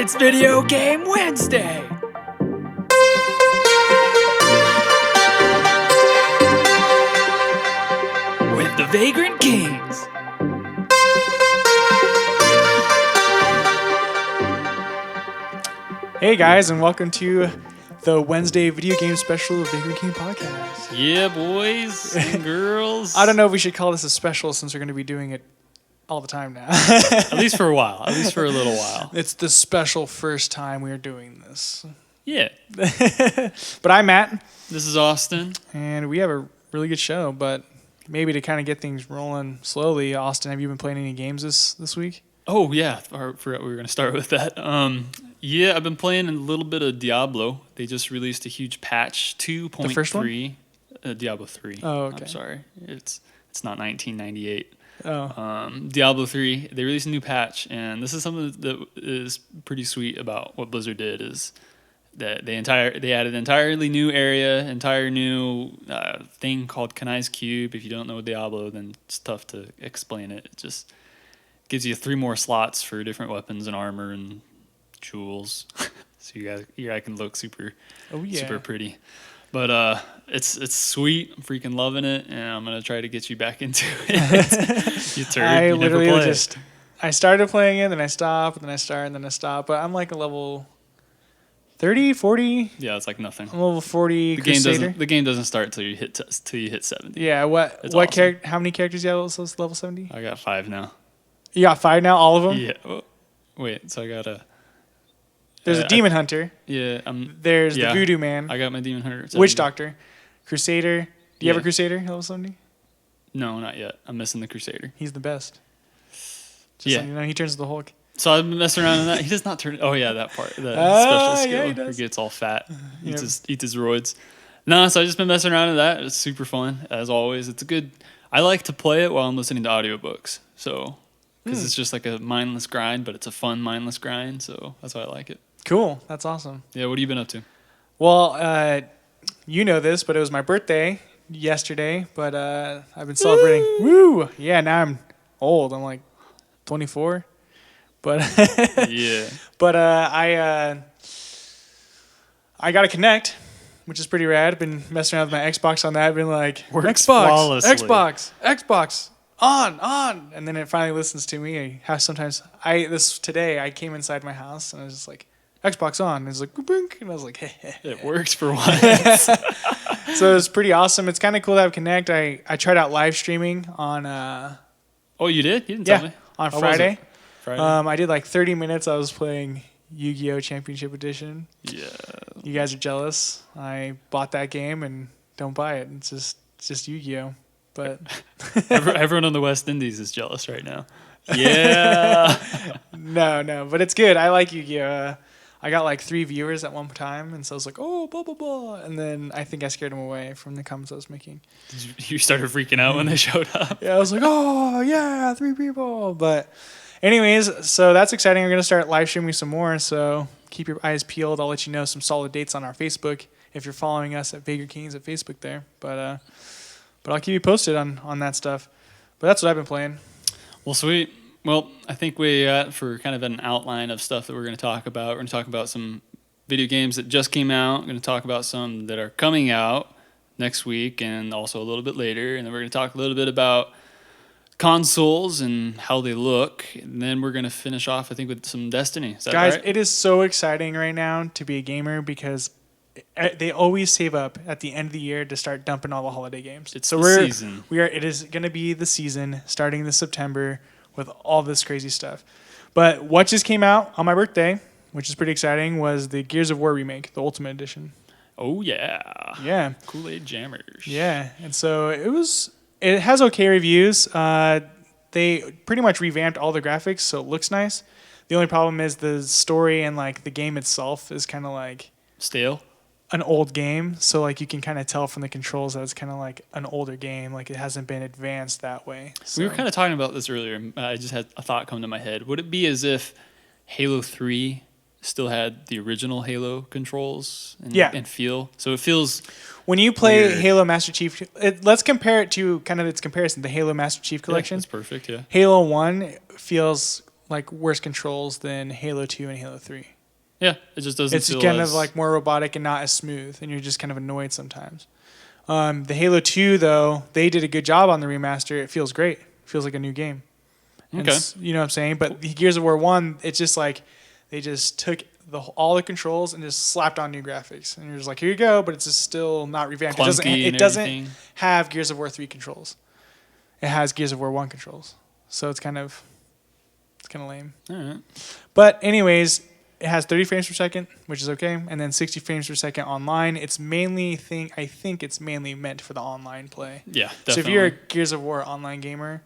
It's Video Game Wednesday! With the Vagrant Kings! Hey guys, and welcome to the Wednesday video game special of Vagrant King Podcast. Yeah, boys and girls. I don't know if we should call this a special since we're going to be doing it all the time now. At least for a while. At least for a little while. It's the special first time we are doing this. Yeah. But I'm Matt, This is Austin. and we have a really good show, but maybe to kind of get things rolling slowly, Austin, have you been playing any games this week? Oh, yeah. I forgot we were going to start with that. Yeah, I've been playing a little bit of Diablo. They just released a huge patch, 2.3. The first one? Diablo 3. Oh, okay. I'm sorry. It's not 1998. Oh, Diablo 3, they released a new patch, and this is something that is pretty sweet about what Blizzard did is that they added an entirely new area, entire new thing called Kanai's Cube. If you don't know Diablo, then it's tough to explain it. It just gives you 3 more slots for different weapons and armor and jewels, so you guys can look super pretty. But it's sweet. I'm freaking loving it, and I'm gonna try to get you back into it. You turd. I You never literally play. I started playing it, then I stop, and then I start, and then I stop. But I'm like a level 30, 40. Yeah, it's like nothing. I'm level 40 The game Crusader. doesn't start till you hit 70. Yeah, what It's what awesome. character? How many characters you have level 70? I got 5 now. You got 5 now, all of them. Yeah. Oh, wait. So I got a. There's a Demon Hunter. Yeah. There's yeah. the Voodoo Man, I got my Demon Hunter. at Witch 70. Doctor, Crusader. Do you have a Yeah. Crusader level 70? No, not yet. I'm missing the Crusader. He's the best. Just Yeah. so you know, he turns to the Hulk. So I've been messing around in that. He does not turn. Oh yeah, that part. The Ah, special yeah, skill. he He does. gets all fat. Yep. Eats his roids. No, so I've just been messing around in that. It's super fun as always. It's a good. I like to play it while I'm listening to audiobooks. So because it's just like a mindless grind, but it's a fun mindless grind. So that's why I like it. Cool. That's awesome. Yeah. What have you been up to? Well, you know this, but it was my birthday yesterday. But I've been celebrating. Woo! Yeah, now I'm old. I'm like 24. But Yeah. But I got a Kinect, which is pretty rad. Been messing around with my Xbox on that. Been like, Works Xbox, flawlessly. Xbox, on. And then it finally listens to me. How sometimes today I came inside my house and I was just like, Xbox on. And it was like, boink. And I was like, hey. It works for once. So it was pretty awesome. It's kind of cool to have Kinect. I tried out live streaming on Oh, you did? You didn't tell me. on How was Friday. it? Friday. I did like 30 minutes. I was playing Yu-Gi-Oh! Championship Edition. Yeah. You guys are jealous. I bought that game and don't buy it. It's just Yu-Gi-Oh! But Everyone on the West Indies is jealous right now. Yeah. no. But it's good. I like Yu-Gi-Oh! I got like 3 viewers at one time, and so I was like, oh, blah, blah, blah. And then I think I scared them away from the comments I was making. You started freaking out when they showed up. Yeah, I was like, oh, yeah, 3 people. But anyways, so that's exciting. We're going to start live streaming some more, so keep your eyes peeled. I'll let you know some solid dates on our Facebook if you're following us at Vagrant Kings at Facebook there. But I'll keep you posted on that stuff. But that's what I've been playing. Well, sweet. Well, I think we got for kind of an outline of stuff that we're going to talk about. We're going to talk about some video games that just came out. We're going to talk about some that are coming out next week and also a little bit later. And then we're going to talk a little bit about consoles and how they look. And then we're going to finish off, I think, with some Destiny. Is that Guys, right? it is so exciting right now to be a gamer because they always save up at the end of the year to start dumping all the holiday games. It's so the season. It is going to be the season starting this September with all this crazy stuff. But what just came out on my birthday, which is pretty exciting, was the Gears of War remake, the Ultimate Edition. Oh, yeah. Yeah. Kool-Aid Jammers. Yeah. And so it has okay reviews. They pretty much revamped all the graphics, so it looks nice. The only problem is the story and like the game itself is kind of like Stale? an old game, so like you can kind of tell from the controls that it's kind of like an older game, like it hasn't been advanced that way. So. We were kind of talking about this earlier. I just had a thought come to my head. Would it be as if Halo 3 still had the original Halo controls and feel? So it feels when you play weird. Halo Master Chief. Let's compare it to kind of its comparison, the Halo Master Chief collection. Yeah, that's perfect. Yeah. Halo 1 feels like worse controls than Halo 2 and Halo 3. Yeah, it just doesn't. It's feel kind as, of like more robotic and not as smooth, and you're just kind of annoyed sometimes. The Halo 2, though, they did a good job on the remaster. It feels great. It feels like a new game. And Okay. you know what I'm saying? But the Gears of War 1, it's just like they just took all the controls and just slapped on new graphics. And you're just like, here you go, but it's just still not revamped. Clunky It and doesn't everything. have Gears of War 3 controls. It has Gears of War 1 controls. So it's kind of lame. All right. But anyways, it has 30 frames per second, which is okay, and then 60 frames per second online. I think it's mainly meant for the online play. Yeah, definitely. So if you're a Gears of War online gamer,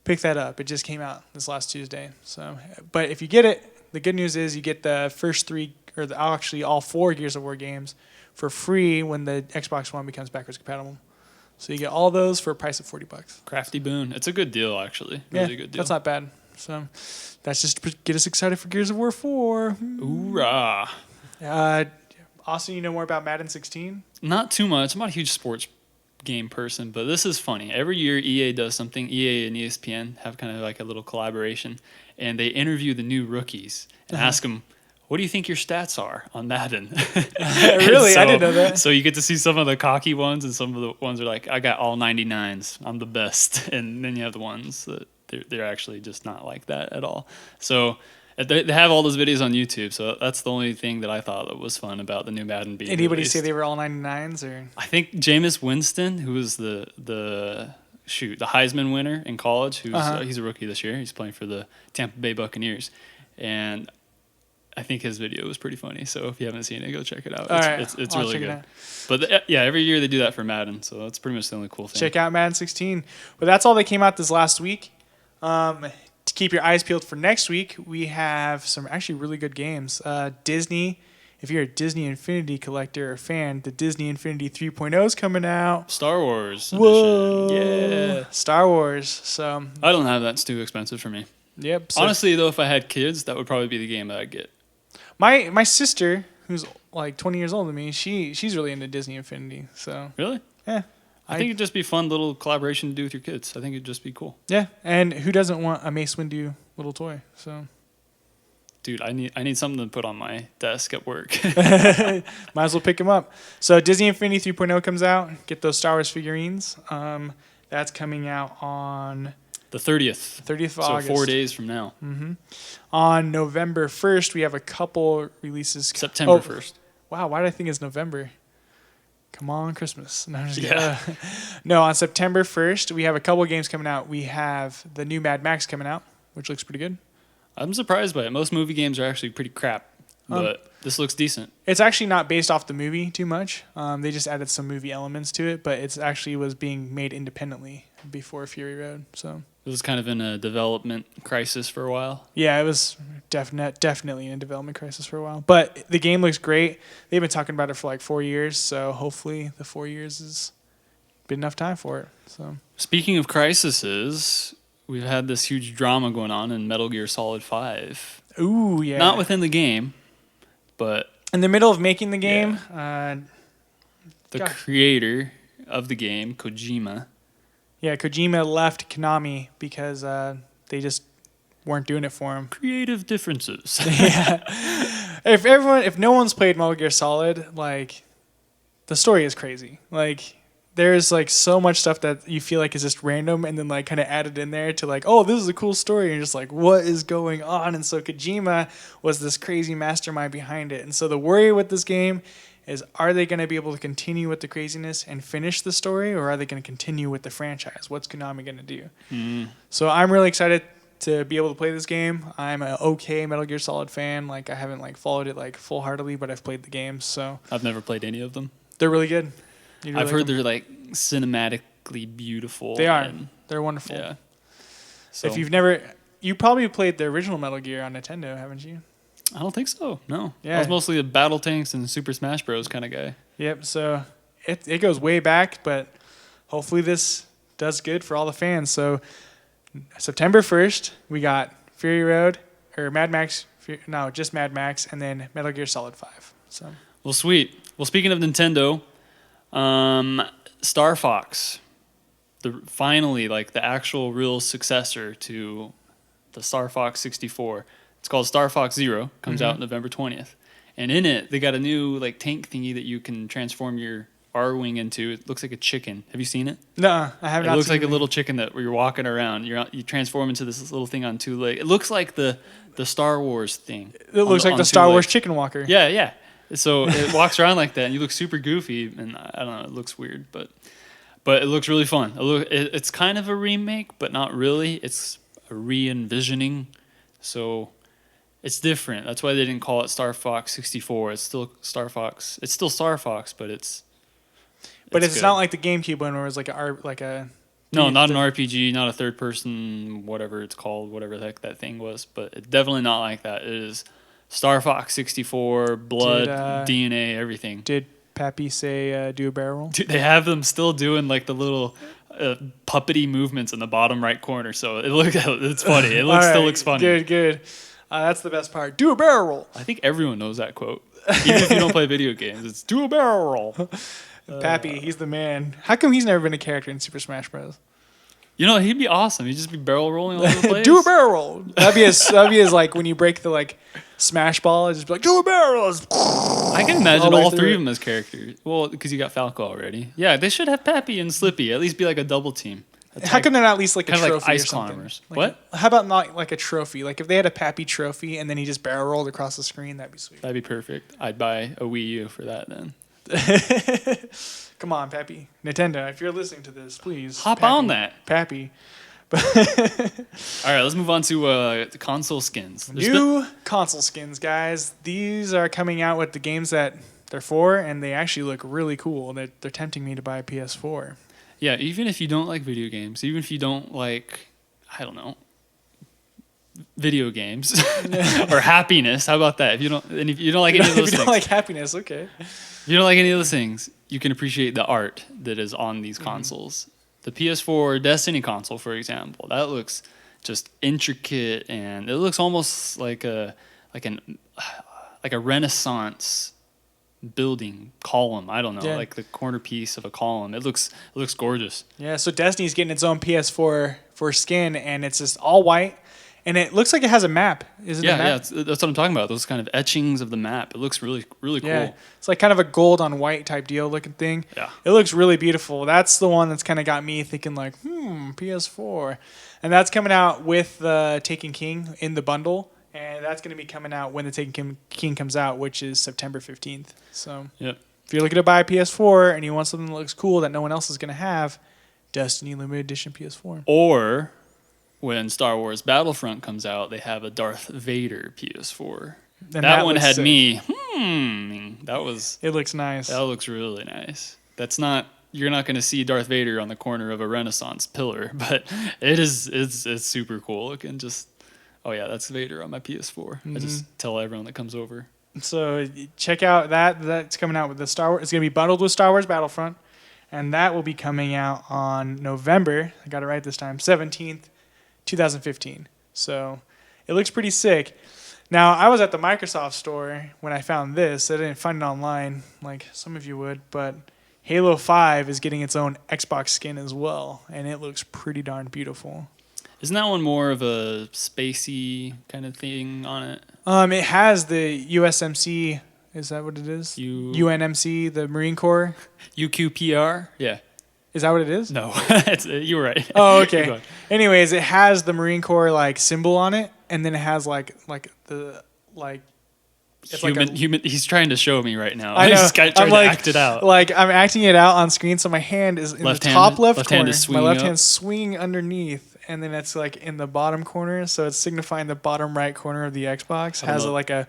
pick that up. It just came out this last Tuesday. So, but if you get it, the good news is you get the first three, or actually all four Gears of War games for free when the Xbox One becomes backwards compatible. So you get all those for a price of $40. Crafty Boon. It's a good deal, actually. Really good deal. That's not bad. So that's just to get us excited for Gears of War 4. Hoorah. Austin, you know more about Madden 16? Not too much. I'm not a huge sports game person, but this is funny. Every year EA does something. EA and ESPN have kind of like a little collaboration, and they interview the new rookies and ask them, what do you think your stats are on Madden? Really? I didn't know that. So you get to see some of the cocky ones, and some of the ones are like, I got all 99s. I'm the best. And then you have the ones that they're actually just not like that at all. So they have all those videos on YouTube. So that's the only thing that I thought that was fun about the new Madden being Anybody released. say they were all 99s? Or I think Jameis Winston, who was the Heisman winner in college, he's a rookie this year. He's playing for the Tampa Bay Buccaneers, and I think his video was pretty funny. So if you haven't seen it, go check it out. It's I'll really check it good. out. But yeah, every year they do that for Madden, so that's pretty much the only cool thing. check out Madden 16. But that's all that came out this last week. To keep your eyes peeled for next week, we have some actually really good games. Disney, if you're a Disney Infinity collector or fan, the Disney Infinity 3.0 is coming out. Star Wars Whoa. edition. Yeah. Star Wars. So, I don't have that. It's too expensive for me. yep. So Honestly, though, if I had kids, that would probably be the game that I'd get. my sister, who's like 20 years older than me, she's really into Disney Infinity. So, Really? yeah. I think it'd just be fun little collaboration to do with your kids. I think it'd just be cool. Yeah, and who doesn't want a Mace Windu little toy? So, Dude, I need something to put on my desk at work. might as well pick him up. So Disney Infinity 3.0 comes out. Get those Star Wars figurines. That's coming out on The 30th. 30th of So August. 4 days from now. On November 1st, we have a couple releases. September 1st. Wow, why did I think it's November? Come on, Christmas. No, I'm just Yeah. kidding. No, on September 1st, we have a couple games coming out. We have the new Mad Max coming out, which looks pretty good. I'm surprised by it. Most movie games are actually pretty crap, but this looks decent. It's actually not based off the movie too much. They just added some movie elements to it, but it's actually was being made independently before Fury Road. So It was kind of in a development crisis for a while. yeah, it was definitely in a development crisis for a while. But the game looks great. They've been talking about it for like 4 years, so hopefully the 4 years is been enough time for it. So Speaking of crises, we've had this huge drama going on in Metal Gear Solid 5. ooh yeah, Not within the game, but in the middle of making the game. the God. creator of the game, Kojima. Yeah, Kojima left Konami because they just weren't doing it for him. Creative differences. If no one's played Metal Gear Solid, like the story is crazy. Like there's like so much stuff that you feel like is just random and then like kind of added in there to like, oh, this is a cool story. And you're just like, what is going on? And so Kojima was this crazy mastermind behind it. And so the worry with this game is, are they going to be able to continue with the craziness and finish the story, or are they going to continue with the franchise? What's Konami going to do? So I'm really excited to be able to play this game. I'm an okay Metal Gear Solid fan. Like I haven't like followed it like full heartedly, but I've played the games, so I've never played any of them. they're really good. You'd really I've heard like them. they're like cinematically beautiful. They are. and- They're wonderful. yeah. So If you probably played the original Metal Gear on Nintendo, haven't you? I don't think so. No. Yeah. I was mostly a Battle Tanks and Super Smash Bros. Kind of guy. Yep. So it goes way back, but hopefully this does good for all the fans. So September 1st, we got Fury Road or Mad Max. Just Mad Max, and then Metal Gear Solid 5. So Well, sweet. Well, speaking of Nintendo, Star Fox, finally like the actual real successor to the Star Fox 64. It's called Star Fox Zero. Comes out November 20th. And in it, they got a new like tank thingy that you can transform your R-wing into. It looks like a chicken. Have you seen it? No, I have It not. looks seen like a it. little chicken that where you're walking around. You transform into this little thing on 2 legs. It looks like the Star Wars thing. It looks like on the 2 Star Wars legs. chicken walker. Yeah, yeah. So it walks around like that, and you look super goofy, and I don't know, it looks weird, but it looks really fun. It's kind of a remake, but not really. It's a re-envisioning, so it's different. That's why they didn't call it Star Fox 64. It's still Star Fox. It's still Star Fox, but it's But it's good. not like the GameCube one where it was like a. No, not an RPG, not a third person, whatever it's called, whatever the heck that thing was. But it's definitely not like that. It is Star Fox 64, blood, DNA, everything. Did Pappy say do a barrel roll? Dude, they have them still doing like the little puppety movements in the bottom right corner. So it's funny. It All still right, looks funny. Good. That's the best part. Do a barrel roll. I think everyone knows that quote. Even if you don't play video games, it's do a barrel roll. Pappy, he's the man. How come he's never been a character in Super Smash Bros? You know, he'd be awesome. He'd just be barrel rolling all over the place. Do a barrel roll. That'd be as like when you break the like Smash ball, it's just be like do a barrel roll. I can imagine All the way all through three it. of them as characters. Well, because you got Falco already. Yeah, they should have Pappy and Slippy. At least be like a double team. How come they're not at least like a Kind of trophy like or ice something? climbers. Like, What? How about not like a trophy? Like if they had a Pappy trophy and then he just barrel rolled across the screen, that'd be sweet. That'd be perfect. I'd buy a Wii U for that then. Come on, Pappy. Nintendo, if you're listening to this, please Hop Pappy. on that. Pappy. All right, let's move on to the console skins. There's been- New console skins, guys. These are coming out with the games that they're for, and they actually look really cool. They're tempting me to buy a PS4. yeah, even if you don't like video games, even if you don't like, I don't know, video games or happiness, how about that? If you don't like any of If those you don't things, like happiness, okay. if you don't like any of those things, you can appreciate the art that is on these Mm-hmm. consoles. The PS4 Destiny console, for example, that looks just intricate, and it looks almost like a Renaissance building column. I don't know, Yeah. like the corner piece of a column. It looks gorgeous. Yeah, so Destiny's getting its own PS4 for skin, and it's just all white, and it looks like it has a map. Is it a Yeah, map? that's what I'm talking about. Those kind of etchings of the map. It looks really, really cool. Yeah, it's like kind of a gold on white type deal looking thing. Yeah. It looks really beautiful. That's the one that's kind of got me thinking like, PS4. And that's coming out with the Taken King in the bundle. And that's going to be coming out when the Taken King comes out, which is September 15th. So Yep. if you're looking to buy a PS4 and you want something that looks cool that no one else is going to have, Destiny Limited Edition PS4. Or when Star Wars Battlefront comes out, they have a Darth Vader PS4. And that one looks had sick. me. That It looks nice. looks really nice. You're not going to see Darth Vader on the corner of a Renaissance pillar, but it's super cool looking. Just oh yeah, that's Vader on my PS4. I just tell everyone that comes over. So check out that. That's coming out with the Star Wars. It's going to be bundled with Star Wars Battlefront. And that will be coming out on November, I got it right this time, 17th, 2015. So it looks pretty sick. Now, I was at the Microsoft store when I found this. I didn't find it online like some of you would, but Halo 5 is getting its own Xbox skin as well, and it looks pretty darn beautiful. Isn't that one more of a spacey kind of thing on it? It has the USMC, is that what it is? UNMC, the Marine Corps. UQPR? Yeah. Is that what it is? No, you were right. Oh, Keep okay. going. Anyways, it has the Marine Corps like symbol on it, and then it has like the like. It's like a- Human. He's trying to show me right now. I know. He's trying I'm to like, act it out. Like I'm acting it out on screen, so my hand is in Left the hand- top left left hand corner. is My swinging left up. hand's swinging underneath, and then it's like in the bottom corner, so it's signifying the bottom right corner of the Xbox. I don't Has know. like an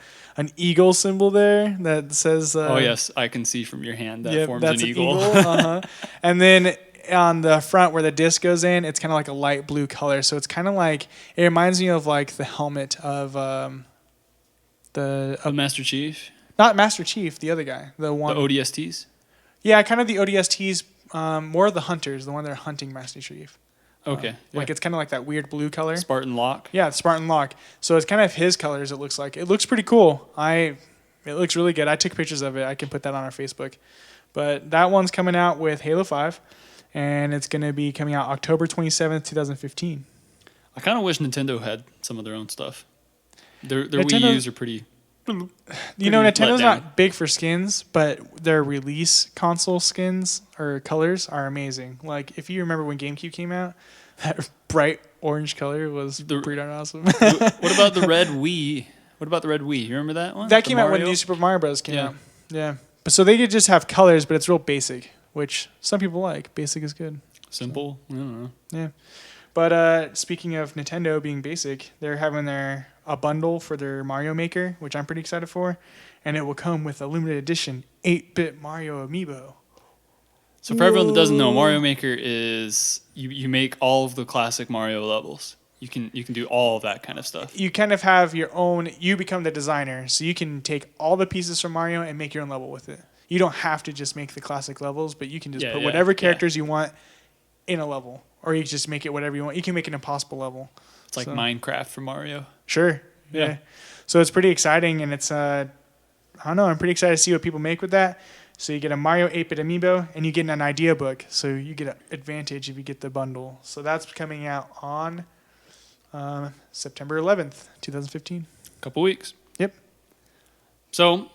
eagle symbol there that says. Oh yes, I can see from your hand that Yep, forms that's an eagle. Uh-huh. And then on the front where the disc goes in, it's kind of like a light blue color. So it's kind of like it reminds me of like the helmet of Of Master Chief, not Master Chief, the other guy, the the one. ODSTs. Yeah, kind of the ODSTs, more of the hunters, the one that are hunting Master Chief. Okay, Like it's kind of like that weird blue color. Spartan Lock. Yeah, Spartan Lock. So it's kind of his colors. It looks like it looks pretty cool. It looks really good. I took pictures of it. I can put that on our Facebook. But that one's coming out with Halo 5, and it's going to be coming out October 27th, 2015. I kind of wish Nintendo had some of their own stuff. Their Wii Nintendo- U's are pretty You know, Pretty Nintendo's let down. not big for skins, but their release console skins or colors are amazing. Like, if you remember when GameCube came out, that bright orange color was pretty darn awesome. What about the red Wii? What about the red Wii? You remember that one? That The came out when Mario? New Super Mario Bros. Came Yeah. out. Yeah. But so they could just have colors, but it's real basic, which some people like. Basic is good. Simple. I don't know. Yeah. But speaking of Nintendo being basic, they're having a bundle for their Mario Maker, which I'm pretty excited for, and it will come with a limited edition 8-bit Mario amiibo. So for everyone that doesn't know, Whoa. Mario Maker is you make all of the classic Mario levels. You can do all of that kind of stuff. You kind of have your own. You become the designer, so you can take all the pieces from Mario and make your own level with it. You don't have to just make the classic levels, but you can just put whatever characters you want in a level, or you can just make it whatever you want. You can make an impossible level. It's like So- Minecraft for Mario. Sure. Yeah. So it's pretty exciting, and it's I don't know. I'm pretty excited to see what people make with that. So you get a Mario 8-bit amiibo, and you get an idea book. So you get an advantage if you get the bundle. So that's coming out on September 11th, 2015. Couple weeks. Yep. So,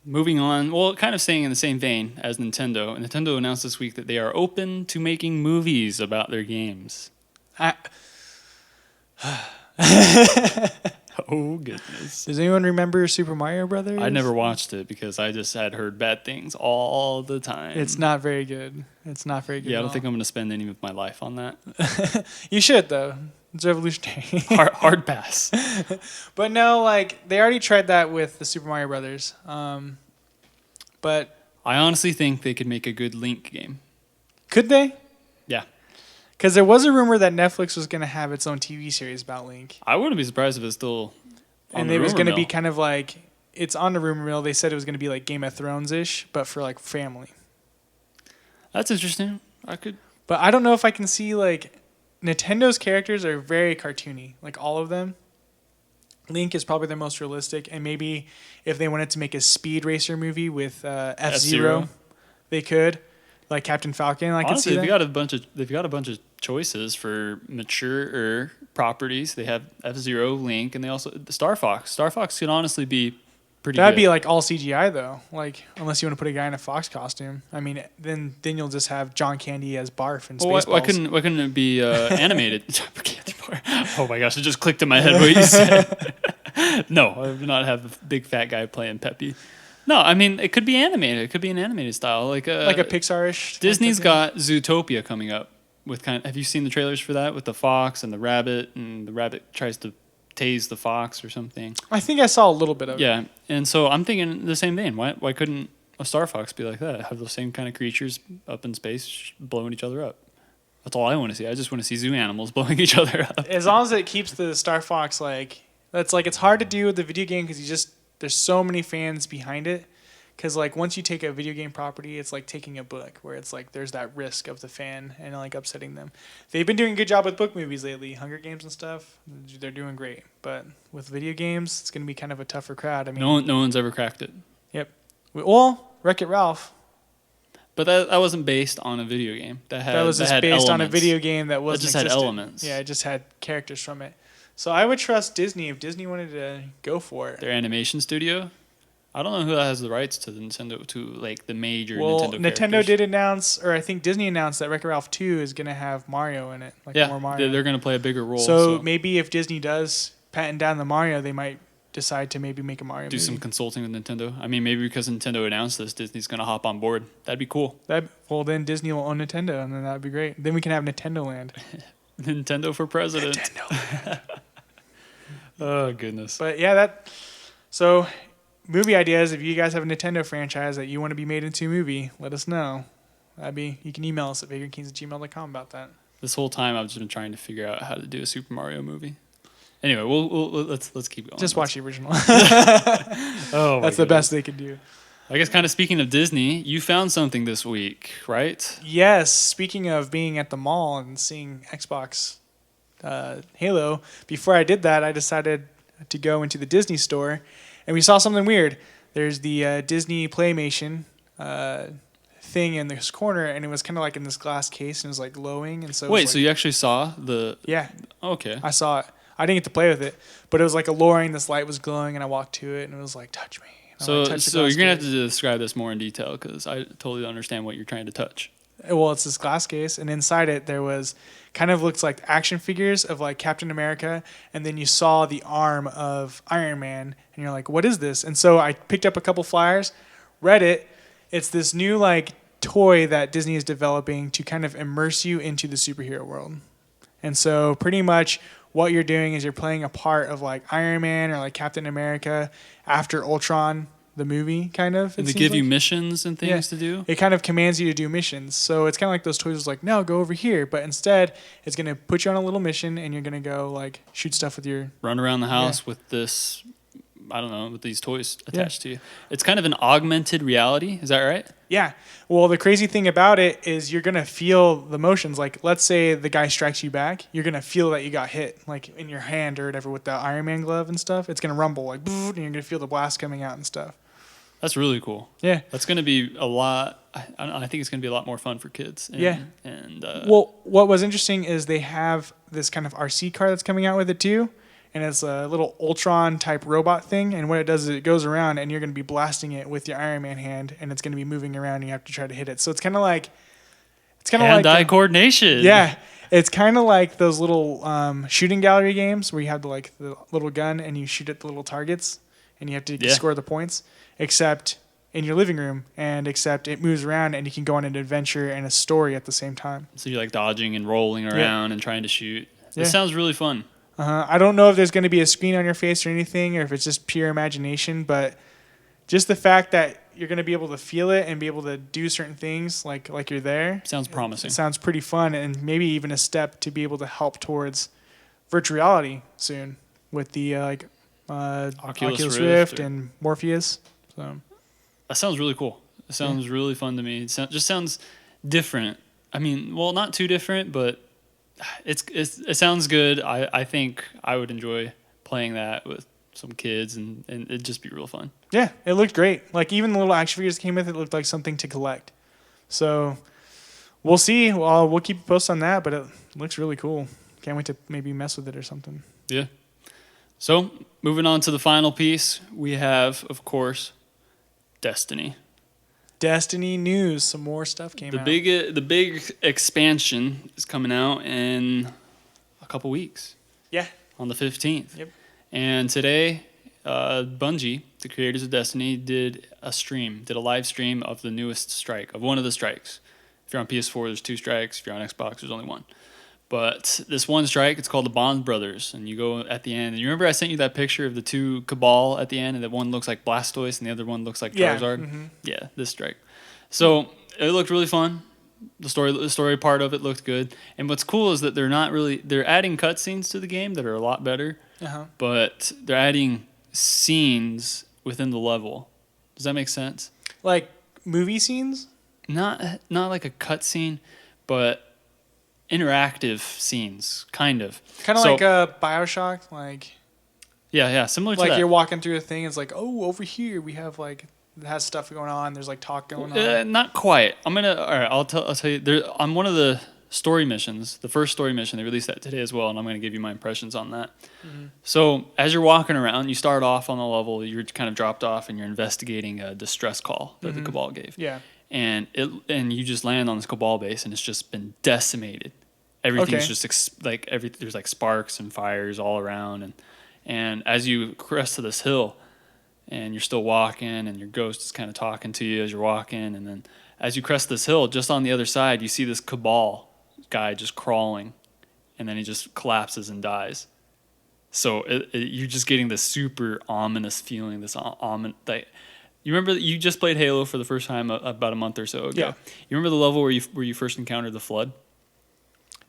moving on, well, kind of staying in the same vein as Nintendo. Nintendo announced this week that they are open to making movies about their games. Oh, goodness. Does anyone remember Super Mario Brothers? I never watched it because I just had heard bad things all the time. It's not very good. It's not very good. Yeah, I at don't all. think I'm going to spend any of my life on that. You should though. It's revolutionary. Hard pass. But no, like they already tried that with the Super Mario Brothers. But I honestly think they could make a good Link game. could they? Yeah. Because there was a rumor that Netflix was going to have its own TV series about Link, I wouldn't be surprised if it's still on and the it was rumor going to be mill. kind of like it's on the rumor mill. They said it was going to be like Game of Thrones ish, but for like family. That's interesting. I could. But I don't know if I can see like Nintendo's characters are very cartoony, like all of them. Link is probably the most realistic, and maybe if they wanted to make a Speed Racer movie with F-Zero, they could, like Captain Falcon. I could see Honestly, that. they've got a bunch of choices for mature properties. They have F-Zero, Link, and they also Star Fox. Star Fox could honestly be pretty. That'd good. be like all CGI though, like unless you want to put a guy in a fox costume. I mean, then you'll just have John Candy as Barf and Well, Spaceballs. why couldn't it be animated? Oh my gosh! It just clicked in my head what you said. No, I would not have a big fat guy playing Peppy. No, I mean it could be animated. It could be an animated style, like a Pixar-ish. Disney's got Zootopia coming up with have you seen the trailers for that with the fox and the rabbit tries to tase the fox or something? I think I saw a little bit of it. Yeah, and so I'm thinking the same vein. Why couldn't a Star Fox be like that? Have those same kind of creatures up in space blowing each other up? That's all I want to see. I just want to see zoo animals blowing each other up. As long as it keeps the Star Fox it's hard to do with the video game because there's so many fans behind it. Because like once you take a video game property, it's like taking a book where it's like there's that risk of the fan and like upsetting them. They've been doing a good job with book movies lately, Hunger Games and stuff. They're doing great, but with video games, it's gonna be kind of a tougher crowd. I mean, No one's ever cracked it. Yep. Well, Wreck-It Ralph. But that wasn't based on a video game. That was just had based on a elements. video game that wasn't. just had existent. elements. Yeah, it just had characters from it. So I would trust Disney if Disney wanted to go for it. Their animation studio. I don't know who has the rights to the Nintendo like the major Well, Nintendo. Nintendo characters. did announce, or I think Disney announced that Wreck-It Ralph 2 is going to have Mario in it, like Yeah, more Mario. they're going to play a bigger role. So maybe if Disney does patent down the Mario, they might decide to maybe make a Mario do movie. some consulting with Nintendo. I mean, maybe because Nintendo announced this, Disney's going to hop on board. That'd be cool. Well, then Disney will own Nintendo, and then that'd be great. Then we can have Nintendo Land. Nintendo for president. Nintendo. Oh goodness. But yeah, so movie ideas. If you guys have a Nintendo franchise that you want to be made into a movie, let us know. You can email us at vagrantKings@gmail.com about that. This whole time I've just been trying to figure out how to do a Super Mario movie. Anyway, let's keep going. Just watch the original. Oh, That's the best they could do. I guess kind of speaking of Disney, you found something this week, right? Yes, speaking of being at the mall and seeing Xbox Halo, before I did that, I decided to go into the Disney store, and we saw something weird. There's the Disney Playmation thing in this corner, and it was kind of like in this glass case, and it was like glowing. And so Wait, so you actually saw the? yeah, Okay. I saw it. I didn't get to play with it, but it was like alluring. This light was glowing, and I walked to it, and it was like, touch me. And I, So, like, touched the so glass you're gonna have case. to describe this more in detail because I totally don't understand what you're trying to touch. Well, it's this glass case, and inside it there was kind of looks like action figures of like Captain America, and then you saw the arm of Iron Man, and you're like, what is this? And so I picked up a couple flyers, read it. It's this new like toy that Disney is developing to kind of immerse you into the superhero world. And so pretty much what you're doing is you're playing a part of like Iron Man or like Captain America after Ultron, the movie, kind of. And it they seems give like. you missions and things Yeah. to do. It kind of commands you to do missions. So it's kind of like those toys. It's like, no, go over here. But instead, it's going to put you on a little mission, and you're going to go like shoot stuff with your. Run around the house with this, I don't know, with these toys attached to you. It's kind of an augmented reality. Is that right? Yeah. Well, the crazy thing about it is you're going to feel the motions. Like, let's say the guy strikes you back. You're going to feel that you got hit, like in your hand or whatever with the Iron Man glove and stuff. It's going to rumble, like, and you're going to feel the blast coming out and stuff. That's really cool. Yeah. That's going to be a lot. I think it's going to be a lot more fun for kids. And, Yeah. And Well, what was interesting is they have this kind of RC car that's coming out with it too. And it's a little Ultron type robot thing. And what it does is it goes around and you're going to be blasting it with your Iron Man hand. And it's going to be moving around and you have to try to hit it. So it's kind of like. It's kind of like. hand-eye coordination. Yeah. It's kind of like those little shooting gallery games where you have the little gun and you shoot at the little targets. And you have to score the points. Except in your living room. And except it moves around and you can go on an adventure and a story at the same time. So you're like dodging and rolling around and trying to shoot. Yeah. It sounds really fun. I don't know if there's going to be a screen on your face or anything, or if it's just pure imagination, but just the fact that you're going to be able to feel it and be able to do certain things like you're there. Sounds promising. It sounds pretty fun, and maybe even a step to be able to help towards virtual reality soon with the Oculus Rift and Morpheus. So That sounds really cool. It sounds really fun to me. It just sounds different. I mean, well, not too different, but it sounds good. I think I would enjoy playing that with some kids, and it'd just be real fun. yeah, it looked great. Like even the little action figures that came with it looked like something to collect. So we'll see. We'll keep you posted on that, but it looks really cool. Can't wait to maybe mess with it or something. Yeah. So moving on to the final piece, we have, of course, Destiny. Destiny news. Some more stuff came out. The big expansion is coming out in a couple weeks. Yeah. On the 15th. Yep. And today, Bungie, the creators of Destiny, did a live stream of the newest strike, of one of the strikes. If you're on PS4, there's 2 strikes. If you're on Xbox, there's only 1. But this one strike, it's called the Bond Brothers, and you go at the end. And you remember I sent you that picture of the 2 Cabal at the end, and that one looks like Blastoise, and the other one looks like Charizard? Mm-hmm. Yeah, this strike. So it looked really fun. The story part of it looked good. And what's cool is that they're adding cutscenes to the game that are a lot better, but they're adding scenes within the level. Does that make sense? Like movie scenes? Not like a cutscene, but interactive scenes, kind of. Kind of like a BioShock, like similar to like that. you're walking through a thing. It's like, oh, over here we have like it has stuff going on. There's like talk going on. Not quite. All right. I'll tell you. On one of the story missions, the first story mission, they released that today as well, and I'm going to give you my impressions on that. Mm-hmm. So as you're walking around, you start off on the level. You're kind of dropped off, and you're investigating a distress call that the Cabal gave. Yeah. And you just land on this Cabal base, and it's just been decimated. Everything's just there's like sparks and fires all around, and as you crest to this hill, and you're still walking, and your ghost is kind of talking to you as you're walking, and then as you crest this hill, just on the other side, you see this Cabal guy just crawling, and then he just collapses and dies. So you're just getting this super ominous feeling, this ominous. You remember that you just played Halo for the first time about a month or so ago. Yeah. You remember the level where you first encountered the flood?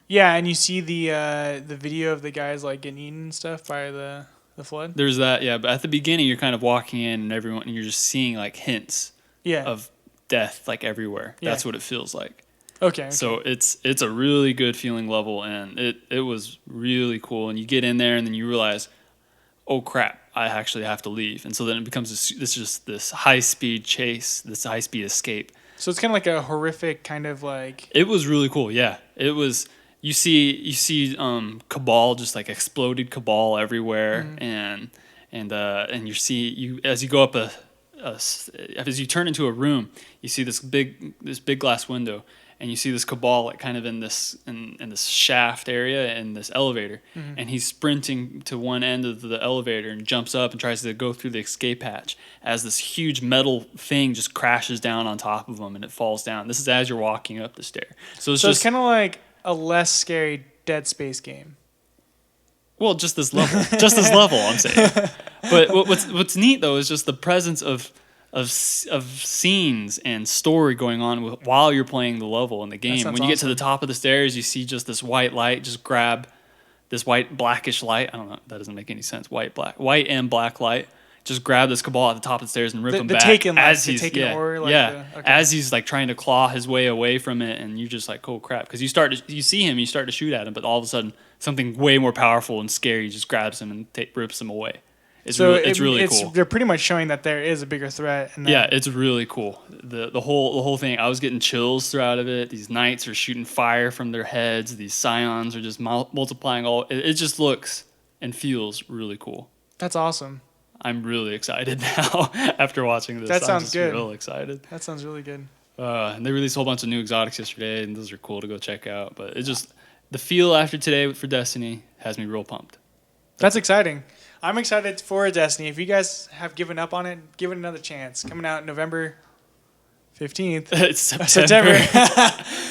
Yeah, and you see the video of the guys like getting eaten and stuff by the flood. There's that, yeah. But at the beginning, you're kind of walking in, and you're just seeing like hints of death like everywhere. Yeah. That's what it feels like. Okay. So it's a really good feeling level, and it was really cool. And you get in there, and then you realize, oh crap, I actually have to leave. And so then it becomes this high speed chase, this high speed escape. So it's kind of like a horrific kind of like. It was really cool, yeah. It was. you see Cabal, just like exploded Cabal everywhere, and you as you go up as you turn into a room, you see this big glass window, and you see this Cabal like kind of in this shaft area in this elevator, and he's sprinting to one end of the elevator and jumps up and tries to go through the escape hatch as this huge metal thing just crashes down on top of him and it falls down. This is as you're walking up the stair. So it's kind of like a less scary Dead Space game. Well, just this level, I'm saying. But what's neat though is just the presence of scenes and story going on while you're playing the level in the game. When you get to the top of the stairs, you see just this white light just grab this white blackish light. I don't know, that doesn't make any sense. White and black light. Just grab this Cabal at the top of the stairs and rip him back as he's as he's like trying to claw his way away from it, and you're just like, oh crap, because you see him, you start to shoot at him, but all of a sudden something way more powerful and scary just grabs him and rips him away. It's really cool. They're pretty much showing that there is a bigger threat. And it's really cool. The whole thing. I was getting chills throughout of it. These knights are shooting fire from their heads. These scions are just multiplying. It just looks and feels really cool. That's awesome. I'm really excited now after watching this. That sounds good. Real excited. That sounds really good. And they released a whole bunch of new exotics yesterday, and those are cool to go check out. But it's just the feel after today for Destiny has me real pumped. That's exciting. I'm excited for Destiny. If you guys have given up on it, give it another chance. Coming out November 15th. It's September.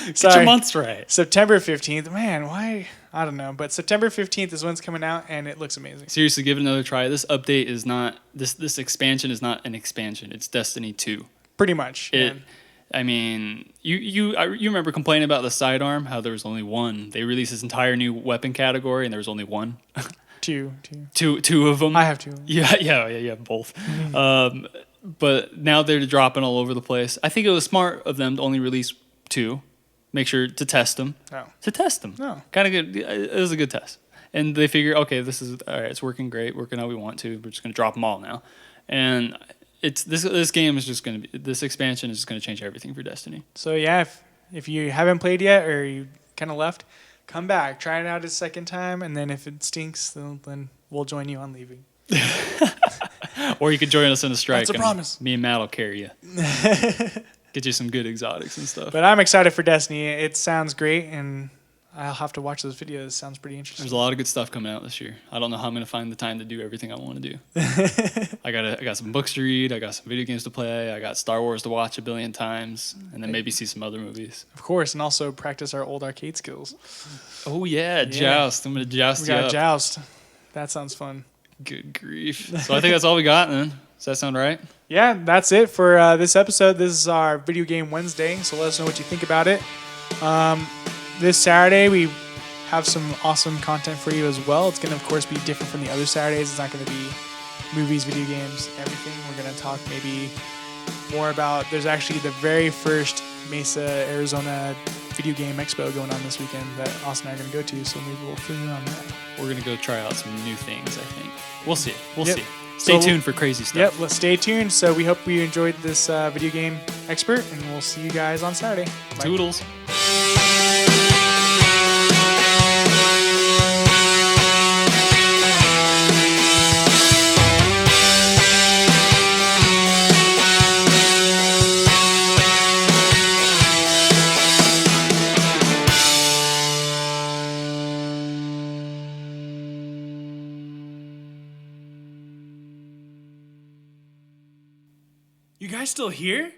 Get your months right. September 15th. Man, why? I don't know. But September 15th is when it's coming out, and it looks amazing. Seriously, give it another try. This update is not... This expansion is not an expansion. It's Destiny 2. Pretty much. I mean, you remember complaining about the sidearm, how there was only one. They released this entire new weapon category, and there was only one. Two of them. I have two. Yeah, both. But now they're dropping all over the place. I think it was smart of them to only release two. Make sure to test them. Oh. To test them. Oh. Kind of good. It was a good test. And they figure, okay, this is all right. It's working great. Working how we want to. We're just gonna drop them all now. And this game is just gonna be, this expansion is just gonna change everything for Destiny. So yeah, if you haven't played yet or you kind of left, come back, try it out a second time, and then if it stinks, then we'll join you on leaving. Or you could join us in a strike. That's a promise. Me and Matt will carry you. Get you some good exotics and stuff. But I'm excited for Destiny. It sounds great, and I'll have to watch those videos. It sounds pretty interesting. There's a lot of good stuff coming out this year. I don't know how I'm going to find the time to do everything I want to do. I got some books to read. I got some video games to play. I got Star Wars to watch 1 billion times, and then maybe see some other movies. Of course, and also practice our old arcade skills. Oh yeah, Joust. I'm going to joust you up. We got Joust. That sounds fun. Good grief. So I think that's all we got then. Does that sound right? Yeah, that's it for this episode. This is our Video Game Wednesday, so let us know what you think about it. This Saturday, we have some awesome content for you as well. It's going to, of course, be different from the other Saturdays. It's not going to be movies, video games, everything. We're going to talk maybe more about, there's actually the very first Mesa, Arizona Video Game Expo going on this weekend that Austin and I are going to go to, so maybe we'll fill you on that. We're going to go try out some new things, I think. We'll see. We'll Yep. see. Stay tuned for crazy stuff. Yep, let's stay tuned. So we hope you enjoyed this video game expert, and we'll see you guys on Saturday. Bye. Toodles. You guys still here?